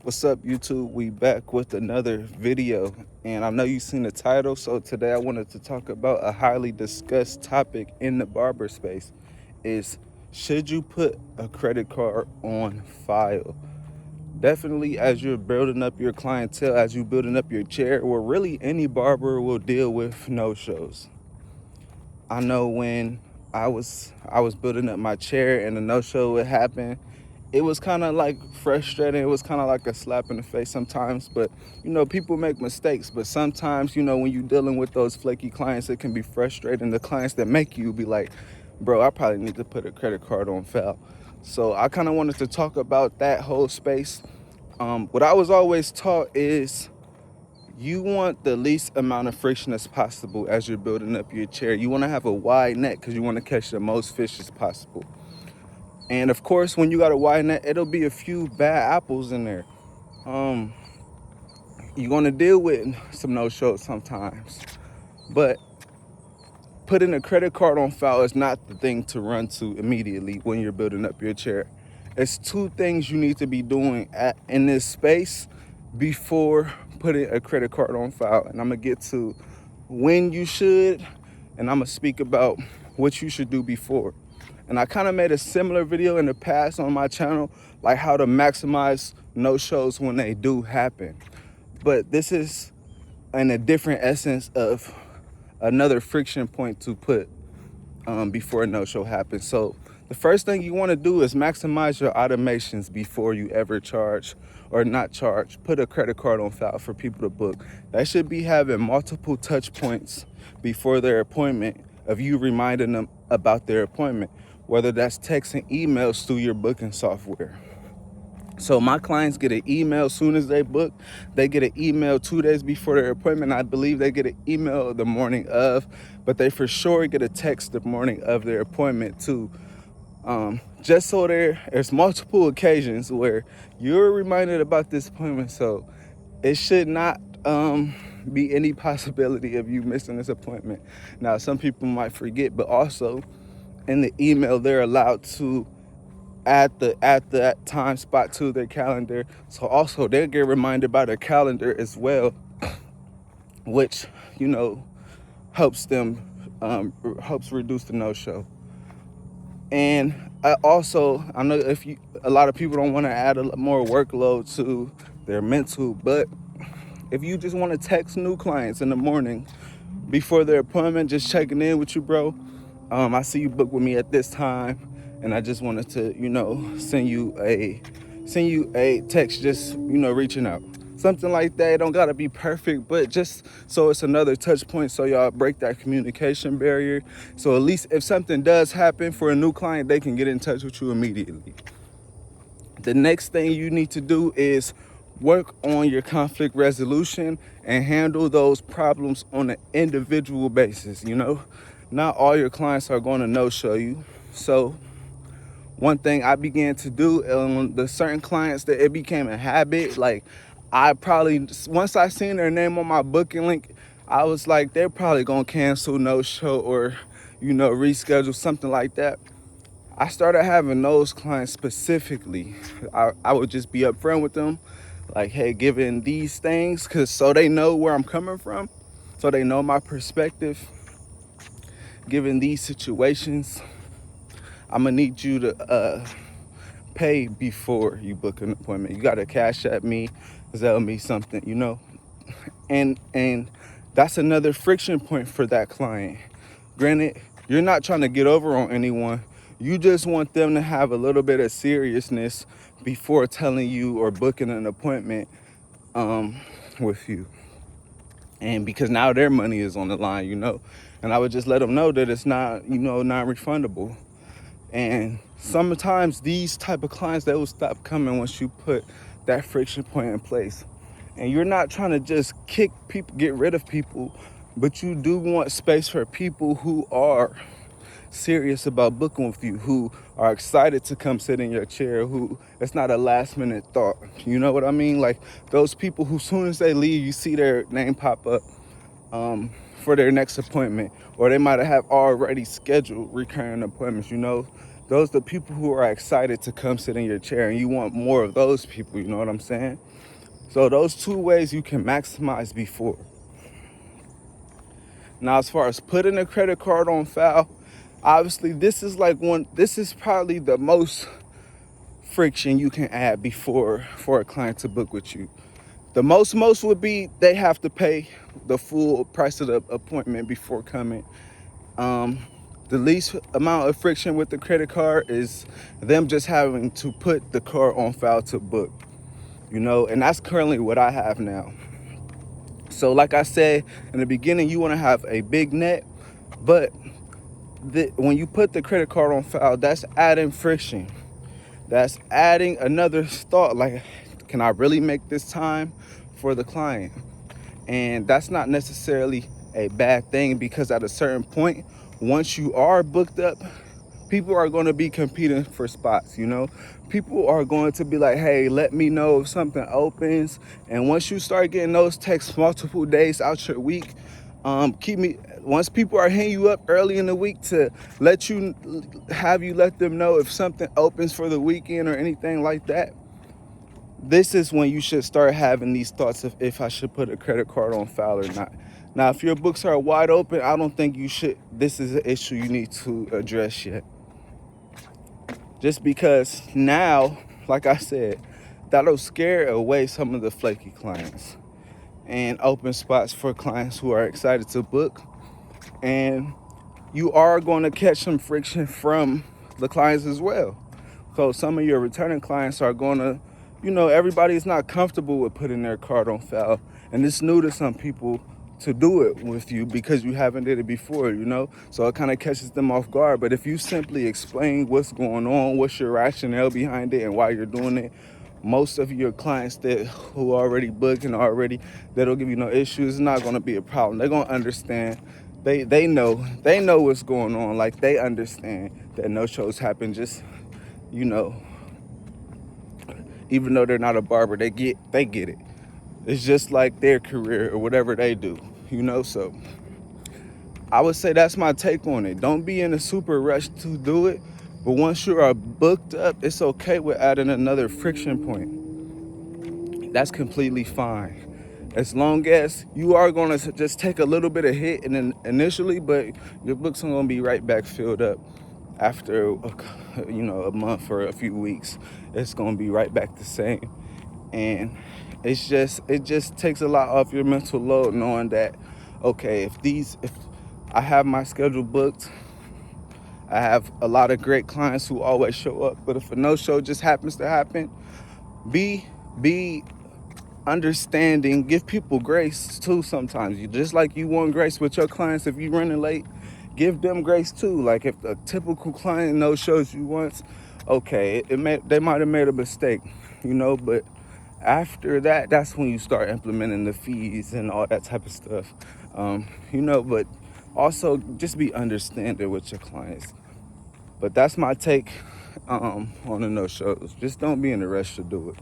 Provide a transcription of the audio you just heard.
What's up, YouTube? We back with another video, and I know you've seen the title. So today I wanted to talk about a highly discussed topic in the barber space: is should you put a credit card on file? Definitely, as you're building up your clientele, as you're building up your chair, or really any barber will deal with no-shows. I know when I was building up my chair and a no-show would happen, it was kind of like frustrating. It was kind of like a slap in the face sometimes. But people make mistakes. But sometimes, when you're dealing with those flaky clients, it can be frustrating. The clients that make you be like, bro, I probably need to put a credit card on file. So I kind of wanted to talk about that whole space. What I was always taught is you want the least amount of friction as possible as you're building up your chair. You want to have a wide net because you want to catch the most fish as possible. And of course, when you got a wide net, it'll be a few bad apples in there. You're gonna deal with some no-shows sometimes, but putting a credit card on file is not the thing to run to immediately when you're building up your chair. It's two things you need to be doing in this space before putting a credit card on file. And I'm gonna get to when you should, and I'm gonna speak about what you should do before. And I kind of made a similar video in the past on my channel, like how to maximize no-shows when they do happen. But this is in a different essence of another friction point to put before a no-show happens. So the first thing you want to do is maximize your automations before you ever charge or not charge. Put a credit card on file for people to book. That should be having multiple touch points before their appointment of you reminding them about their appointment, whether that's texting, emails through your booking software. So my clients get an email as soon as they book. They get an email 2 days before their appointment. I believe they get an email the morning of, but they for sure get a text the morning of their appointment too. Just so there's multiple occasions where you're reminded about this appointment. So it should not be any possibility of you missing this appointment. Now, some people might forget, but also in the email, they're allowed to add that time spot to their calendar. So also they'll get reminded by their calendar as well, which, helps them, helps reduce the no-show. And I know a lot of people don't want to add a more workload to their mental, but if you just want to text new clients in the morning before their appointment, just checking in with you, bro. I see you booked with me at this time, and I just wanted to, send you a text, just, reaching out. Something like that. It don't gotta be perfect, but just so it's another touch point so y'all break that communication barrier. So at least if something does happen for a new client, they can get in touch with you immediately. The next thing you need to do is work on your conflict resolution and handle those problems on an individual basis. Not all your clients are going to no-show you. So one thing I began to do on the certain clients that it became a habit, like I probably, once I seen their name on my booking link, I was like, they're probably going to cancel no-show or, reschedule, something like that. I started having those clients specifically. I would just be upfront with them, like, hey, given these things, so they know where I'm coming from, so they know my perspective. Given these situations, I'm gonna need you to pay before you book an appointment. You gotta cash at me, Zelle me something, and that's another friction point for that client. Granted, you're not trying to get over on anyone. You just want them to have a little bit of seriousness before telling you or booking an appointment with you. And because now their money is on the line, and I would just let them know that it's not, non-refundable. And sometimes these type of clients, they will stop coming once you put that friction point in place. And you're not trying to just kick people, get rid of people, but you do want space for people who are serious about booking with you, who are excited to come sit in your chair, who it's not a last minute thought. You know what I mean? Like those people who, as soon as they leave, you see their name pop up for their next appointment, or they might have already scheduled recurring appointments. Those are the people who are excited to come sit in your chair, and you want more of those people, you know what I'm saying? So those two ways you can maximize before. Now, as far as putting a credit card on file, obviously this is probably the most friction you can add before for a client to book with you. The most would be they have to pay the full price of the appointment before coming. The least amount of friction with the credit card is them just having to put the card on file to book, and that's currently what I have now. So like I said in the beginning, you want to have a big net, but when you put the credit card on file, that's adding friction. That's adding another thought, like, can I really make this time for the client? And that's not necessarily a bad thing, because at a certain point, once you are booked up, people are going to be competing for spots, People are going to be like, hey, let me know if something opens. And once you start getting those texts multiple days out your week, once people are hitting you up early in the week to let them know if something opens for the weekend or anything like that, this is when you should start having these thoughts of if I should put a credit card on file or not. Now, if your books are wide open, I don't think you should. This is an issue you need to address yet. Just because now, like I said, that'll scare away some of the flaky clients and open spots for clients who are excited to book. And you are going to catch some friction from the clients as well. So some of your returning clients are going to, everybody's not comfortable with putting their card on file. And it's new to some people to do it with you because you haven't did it before, So it kind of catches them off guard. But if you simply explain what's going on, what's your rationale behind it and why you're doing it, most of your clients who already booked and that'll give you no issues, it's not going to be a problem. They're going to understand. They know what's going on. Like, they understand that no shows happen. Just, even though they're not a barber, they get it. It's just like their career or whatever they do, So I would say that's my take on it. Don't be in a super rush to do it. But once you are booked up, it's okay with adding another friction point. That's completely fine. As long as you are going to just take a little bit of hit initially, but your books are going to be right back filled up after, a month or a few weeks. It's going to be right back the same. And it just takes a lot off your mental load knowing that, okay, if I have my schedule booked, I have a lot of great clients who always show up, but if a no-show just happens to happen, be understanding. Give people grace too sometimes. Just like you want grace with your clients if you're running late, give them grace too. Like, if a typical client no-shows you once, okay, they might have made a mistake, but after that, that's when you start implementing the fees and all that type of stuff, but also just be understanding with your clients. But that's my take on the no-shows. Just don't be in a rush to do it.